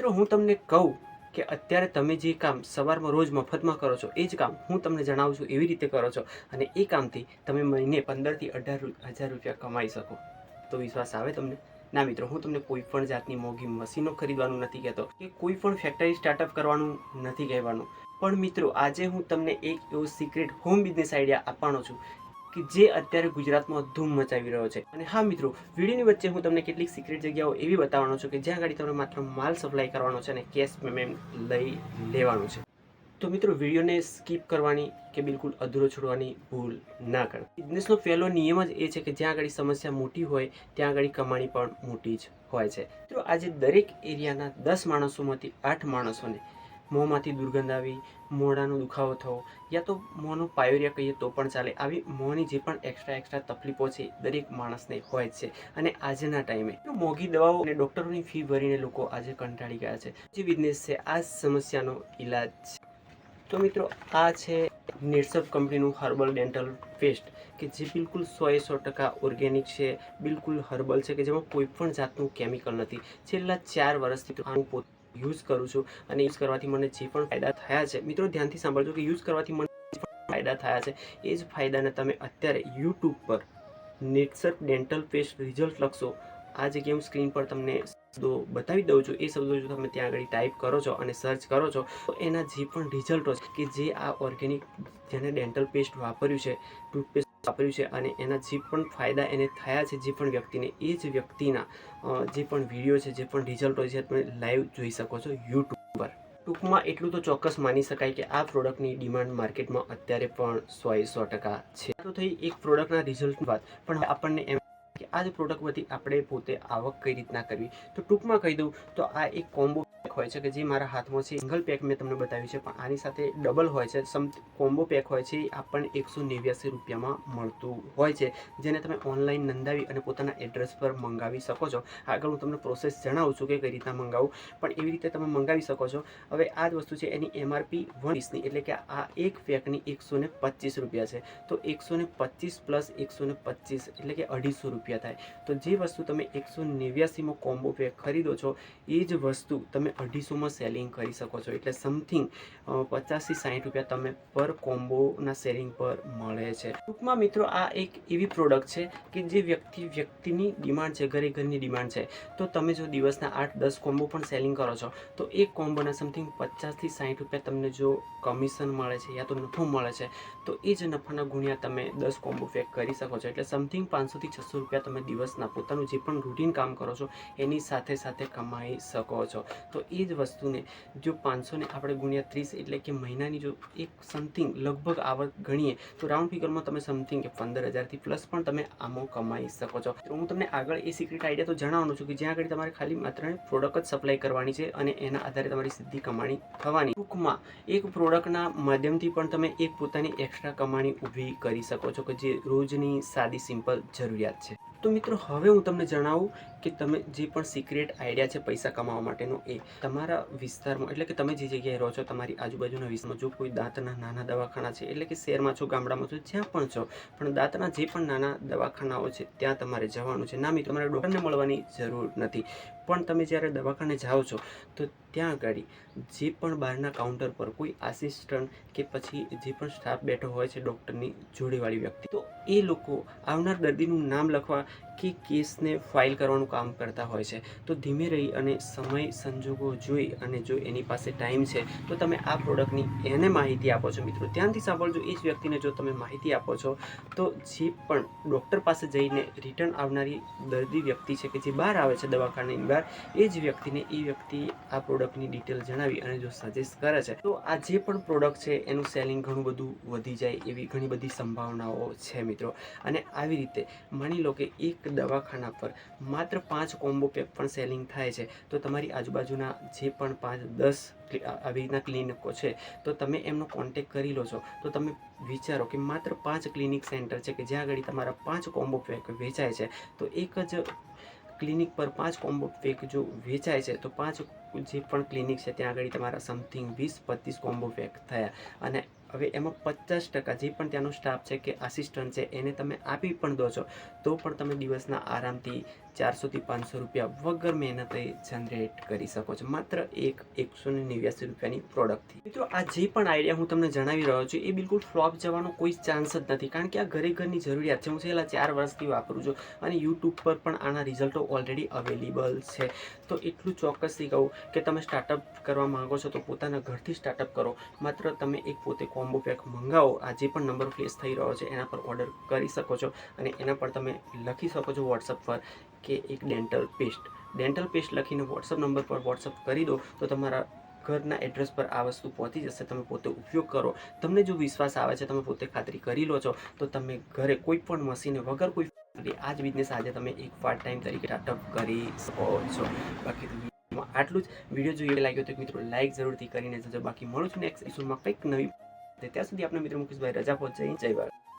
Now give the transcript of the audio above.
મિત્રો હું તમને કહું કે અત્યારે તમે જે કામ સવારમાં રોજ મફતમાં કરો છો એ જ કામ હું તમને જણાવું છું એવી રીતે કરો છો અને એ કામથી તમે મહિને 15 થી 18,000 રૂપિયા કમાઈ શકો. તો વિશ્વાસ આવે તમને? ના મિત્રો, હું તમને કોઈ પણ જાતની મોંઘી મશીનો ખરીદવાનું નથી કહેતો કે કોઈ પણ ફેક્ટરી સ્ટાર્ટઅપ કરવાનું નથી કહેવાનું. પણ મિત્રો, આજે હું તમને એક એવો સિક્રેટ હોમ બિઝનેસ આઈડિયા આપવાનો છું કે જે અત્યારે ગુજરાતમાં ધૂમ મચાવી રહ્યો છે. અને હા મિત્રો, વિડીયોની વચ્ચે હું તમને કેટલીક સિક્રેટ જગ્યાઓ એવી બતાવવાનો છું કે જ્યાં આગળ તમે માત્ર માલ સપ્લાય કરવાનો છે અને કેશ પેમેન્ટ લઈ લેવાનું છે. તો મિત્રો, વિડીયોને સ્કીપ કરવાની કે બિલકુલ અધૂરો છોડવાની ભૂલ ના કરો. બિઝનેસનો પહેલો નિયમ જ એ છે કે જ્યાં આગળ સમસ્યા મોટી હોય ત્યાં આગળ કમાણી પણ મોટી જ હોય છે. મિત્રો, આજે દરેક એરિયાના 10 માણસોમાંથી 8 માણસોને મોંમાંથી દુર્ગંધ આવી, મોઢાનો દુખાવો થવો, યા તો મોંનો પાયોરિયા કહીએ તો પણ ચાલે, આવી મોંની જે પણ એક્સ્ટ્રા તકલીફો છે દરેક માણસને હોય જ છે. અને આજના ટાઈમે મોંઘી દવાઓ અને ડૉક્ટરોની ફી ભરીને લોકો આજે કંટાળી ગયા છે. જે બિઝનેસ છે આ સમસ્યાનો ઈલાજ છે. તો મિત્રો, આ છે નેટસપ કંપનીનું હર્બલ ડેન્ટલ પેસ્ટ કે જે બિલકુલ 100% ઓર્ગેનિક છે, બિલકુલ હર્બલ છે, કે જેમાં કોઈ પણ જાતનું કેમિકલ નથી. છેલ્લા 4 વર્ષથી તો હું પોતે યુઝ કરું છું અને યુઝ કરવાથી મને જે પણ ફાયદા થયા છે, મિત્રો ધ્યાનથી સાંભળજો કે યુઝ કરવાથી મને જે પણ ફાયદા થયા છે એ જ ફાયદાને તમે અત્યારે યુટ્યુબ પર નેટસપ ડેન્ટલ પેસ્ટ રિઝલ્ટ લખશો. આ જગ્યાએ હું સ્ક્રીન પર તમને શબ્દો બતાવી દઉં છું. એ શબ્દો જો તમે ત્યાં આગળ ટાઈપ કરો છો અને સર્ચ કરો છો તો એના જે પણ રિઝલ્ટો છે કે જે આ ઓર્ગેનિક જેને ડેન્ટલ પેસ્ટ વાપર્યું છે, ટૂથપેસ્ટ વાપર્યું છે અને એના જે પણ ફાયદા એને થયા છે જે પણ વ્યક્તિને, એ જ વ્યક્તિના જે પણ વિડીયો છે, જે પણ રિઝલ્ટો છે તમે લાઈવ જોઈ શકો છો યુટ્યુબ પર. ટૂંકમાં એટલું તો ચોક્કસ માની શકાય કે આ પ્રોડક્ટની ડિમાન્ડ માર્કેટમાં અત્યારે પણ 100% છે. તો થઈ એક પ્રોડક્ટના રિઝલ્ટની વાત, પણ આપણને એમ કે આ જ પ્રોડક્ટ પરથી આપણે પોતે આવક કઈ રીતના કરવી. તો ટૂંકમાં કહી દઉં તો આ એક કોમ્બો પેક હોય છે કે જે મારા હાથમાં છે. સિંગલ પેક મેં તમને બતાવ્યું છે, પણ આની સાથે ડબલ હોય છે. કોમ્બો પેક હોય છે, એ આપણને 189 રૂપિયામાં મળતું હોય છે, જેને તમે ઓનલાઈન નોંધાવી અને પોતાના એડ્રેસ પર મંગાવી શકો છો. આગળ હું તમને પ્રોસેસ જણાવું છું કે કઈ રીતના મંગાવું, પણ એવી રીતે તમે મંગાવી શકો છો. હવે આ જ વસ્તુ છે, એની MRP 120ની, એટલે કે આ એક પેકની 125 રૂપિયા છે. તો 125 પ્લસ 125 એટલે કે 250 રૂપિયા થાય. તો જે વસ્તુ તમે 189માં કોમ્બો પેક ખરીદો છો એ જ વસ્તુ તમે 250માં સેલિંગ કરી શકો છો. એટલે સમથિંગ 50 થી 60 રૂપિયા તમે પર કોમ્બોના સેલિંગ પર મળે છે. ટૂંકમાં મિત્રો, આ એક એવી પ્રોડક્ટ છે કે જે વ્યક્તિની ડિમાન્ડ છે, ઘરની ડિમાન્ડ છે. તો તમે જો દિવસના 8-10 કોમ્બો પણ સેલિંગ કરો છો તો એક કોમ્બોના સમથિંગ 50 થી 60 રૂપિયા તમને જો કમિશન મળે છે યા તો નફો મળે છે, તો એ જ નફાના ગુણ્યા તમે 10 કોમ્બો પેક કરી શકો છો. એટલે સમથિંગ 500 થી 600 રૂપિયા તમે દિવસના પોતાનું જે પણ રૂટીન કામ કરો છો એની સાથે સાથે કમાઈ શકો છો. તો એ જ વસ્તુને જો 500 ને આપણે ગુણ્યા 30 એટલે કે મહિનાની જો એક સમથિંગ લગભગ આવક ગણીએ તો રાઉન્ડ ફિગરમાં તમે સમથિંગ 15,000થી પ્લસ પણ તમે આમાં કમાઈ શકો છો. તો હું તમને આગળ એ સિક્રેટ આઈડિયા તો જણાવવાનું છું કે જ્યાં આગળ તમારે ખાલી માત્ર પ્રોડક્ટ જ સપ્લાય કરવાની છે અને એના આધારે તમારી સીધી કમાણી થવાની. ટૂંકમાં એક પ્રોડક્ટના માધ્યમથી પણ તમે એક પોતાની એક્સ્ટ્રા કમાણી ઊભી કરી શકો છો કે જે રોજની સાદી સિમ્પલ જરૂરિયાત છે. તો મિત્રો, હવે હું તમને જણાવું કે તમે જે પણ સિક્રેટ આઈડિયા છે પૈસા કમાવા માટેનો, એ તમારા વિસ્તારમાં, એટલે કે તમે જે જગ્યાએ રહો છો તમારી આજુબાજુના વિસ્તારમાં જો કોઈ દાંતના નાના દવાખાના છે, એટલે કે શહેરમાં છો, ગામડામાં છો, જ્યાં પણ છો, પણ દાંતના જે પણ નાના દવાખાનાઓ છે ત્યાં તમારે જવાનું છે. ના મિત્રો, તમારે ડૉક્ટરને મળવાની જરૂર નથી, પણ તમે જ્યારે દવાખાને જાઓ છો તો ત્યાં આગળ જે પણ બહારના કાઉન્ટર પર કોઈ આસિસ્ટન્ટ કે પછી જે પણ સ્ટાફ બેઠો હોય છે ડૉક્ટરની જોડેવાળી વ્યક્તિ, તો એ લોકો આવનાર દર્દીનું નામ લખવા કે કેસને ફાઇલ કરવાનું કામ કરતા હોય છે. તો ધીમે રહી અને સમય સંજોગો જોઈ અને જો એની પાસે ટાઈમ છે તો તમે આ પ્રોડક્ટની એને માહિતી આપો છો. મિત્રો ધ્યાનથી સાંભળજો, એ જ વ્યક્તિને જો તમે માહિતી આપો છો તો જે પણ ડૉક્ટર પાસે જઈને રિટર્ન આવનારી દર્દી વ્યક્તિ છે કે જે બહાર આવે છે દવાખાનાની બહાર, એ જ વ્યક્તિને એ વ્યક્તિ આ પ્રોડક્ટની ડિટેલ જણાવી અને જો સજેસ્ટ કરે છે તો આ જે પણ પ્રોડક્ટ છે એનું સેલિંગ ઘણું બધું વધી જાય એવી ઘણી બધી સંભાવનાઓ છે મિત્રો. અને આવી રીતે માની લો કે એક દવાખાના પર માત્ર 5 કોમ્બો પેક પણ સેલિંગ થાય છે, તો તમારી આજુબાજુના જે પણ 5-10 આવી રીતના ક્લિનિકો છે તો તમે એમનો કોન્ટેક કરી લો છો. તો તમે વિચારો કે માત્ર 5 ક્લિનિક સેન્ટર છે કે જ્યાં આગળ તમારા 5 કોમ્બો પેક વેચાય છે. તો એક જ ક્લિનિક પર 5 કોમ્બો પેક જો વેચાય છે તો 5 જે પણ ક્લિનિક છે ત્યાં આગળ તમારા સમથિંગ 20-25 કોમ્બો પેક થયા. અને હવે એમાં 50% જે પણ ત્યાંનો સ્ટાફ છે કે આસિસ્ટન્ટ છે એને તમે આપી પણ દો છો તો પણ તમે દિવસના આરામથી 400 થી 500 રૂપિયા વગર મહેનતે જનરેટ કરી શકો છો, માત્ર એક 189 રૂપિયાની પ્રોડક્ટથી. મિત્રો, આ જે પણ આઈડિયા હું તમને જણાવી રહ્યો છું એ બિલકુલ ફ્લોપ જવાનો કોઈ ચાન્સ જ નથી, કારણ કે આ ઘરની જરૂરિયાત છે. હું છેલ્લા 4 વર્ષથી વાપરું છું અને યુટ્યુબ પર પણ આના રિઝલ્ટો ઓલરેડી અવેલેબલ છે. તો એટલું ચોક્કસથી કહું કે તમે સ્ટાર્ટઅપ કરવા માંગો છો તો પોતાના ઘરથી સ્ટાર્ટઅપ કરો. માત્ર તમે એક પોતે કોમ્બો પેક મંગાવો, આ જે પણ નંબર પ્લેસ થઈ રહ્યો છે એના પર ઓર્ડર કરી શકો છો અને એના પર તમે લખી શકો છો વોટ્સઅપ પર કે એક ડેન્ટલ પેસ્ટ લખીને વોટ્સઅપ નંબર પર વોટ્સઅપ કરી દો તો તમારા ઘરના એડ્રેસ પર આ વસ્તુ પહોંચી જશે. તમે પોતે ઉપયોગ કરો. તમને જો વિશ્વાસ આવે છે, તમે પોતે ખાતરી કરી લો છો, તો તમે ઘરે કોઈ પણ મશીને વગર કોઈ આ જ બિઝનેસ આજે તમે એક પાર્ટ ટાઈમ તરીકે સ્ટાર્ટઅપ કરી શકો છો. બાકી તો આટલું જ. વિડીયો જો લાગ્યો તો મિત્રો લાઈક જરૂરથી કરીને જજો. બાકી મળું છું નેક્સ્ટ એપિસોડમાં કંઈક નવી. ત્યાં સુધી આપણે મિત્રો મુકેશભાઈ રજા પહોંચાઈ. જય ભારત.